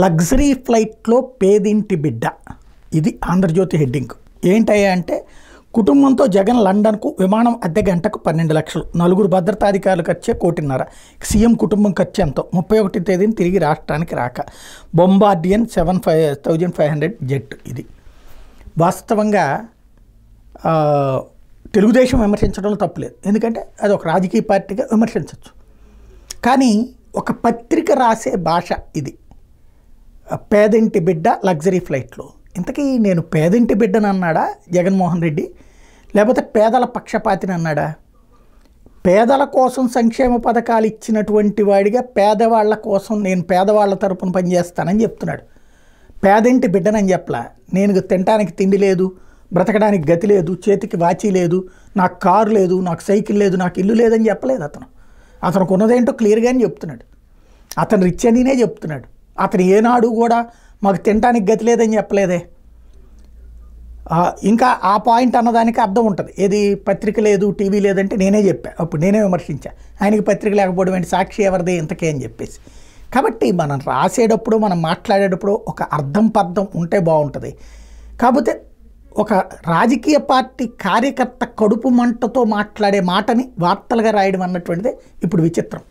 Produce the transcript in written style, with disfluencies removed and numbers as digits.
Luxury ఫ్లైట్లో పేదింటి బిడ్డ, ఇది ఆంధ్రజ్యోతి హెడ్డింగ్. ఏంటయ్యా అంటే, కుటుంబంతో జగన్ లండన్కు, విమానం అద్దె గంటకు 12 లక్షలు, నలుగురు భద్రతాధికారులు ఖర్చే 1.5 కోటి, సీఎం కుటుంబం ఖర్చు ఎంతో, 31వ తేదీన తిరిగి రాష్ట్రానికి రాక, బొంబార్డియన్ 7500 జెట్. ఇది వాస్తవంగా తెలుగుదేశం విమర్శించడంలో తప్పులేదు, ఎందుకంటే అది ఒక రాజకీయ పార్టీగా విమర్శించవచ్చు. కానీ ఒక పత్రిక రాసే భాష ఇది. పేదింటి బిడ్డ లగ్జరీ ఫ్లైట్లో. ఇంతకీ నేను పేదింటి బిడ్డను అన్నాడా జగన్మోహన్ రెడ్డి, లేకపోతే పేదల పక్షపాతిని అన్నాడా? పేదల కోసం సంక్షేమ పథకాలు ఇచ్చినటువంటి వాడిగా పేదవాళ్ళ కోసం నేను పేదవాళ్ళ తరపున పనిచేస్తానని చెప్తున్నాడు. పేదింటి బిడ్డనని చెప్పలా. నేను తినడానికి తిండి లేదు, బ్రతకడానికి గతి లేదు, చేతికి వాచి లేదు, నాకు కారు లేదు, నాకు సైకిల్ లేదు, నాకు ఇల్లు లేదని చెప్పలేదు అతను. అతనికి ఉన్నదేంటో క్లియర్గానే చెప్తున్నాడు. అతను రిచ్ అనినే చెప్తున్నాడు. అతను ఏనాడు కూడా మాకు తినడానికి గతి లేదని చెప్పలేదే. ఇంకా ఆ పాయింట్ అన్నదానికి అర్థం ఉంటుంది. ఏది పత్రిక లేదు, టీవీ లేదంటే నేనే చెప్పా, అప్పుడు నేనే విమర్శించా. ఆయనకి పత్రిక లేకపోవడం ఏంటి, సాక్షి ఎవరిదే ఇంతకే అని చెప్పేసి. కాబట్టి మనం రాసేటప్పుడు, మనం మాట్లాడేటప్పుడు ఒక అర్థం పర్థం ఉంటే బాగుంటుంది. కాకపోతే ఒక రాజకీయ పార్టీ కార్యకర్త కడుపు మంటతో మాట్లాడే మాటని వార్తలుగా రాయడం అన్నటువంటిదే ఇప్పుడు విచిత్రం.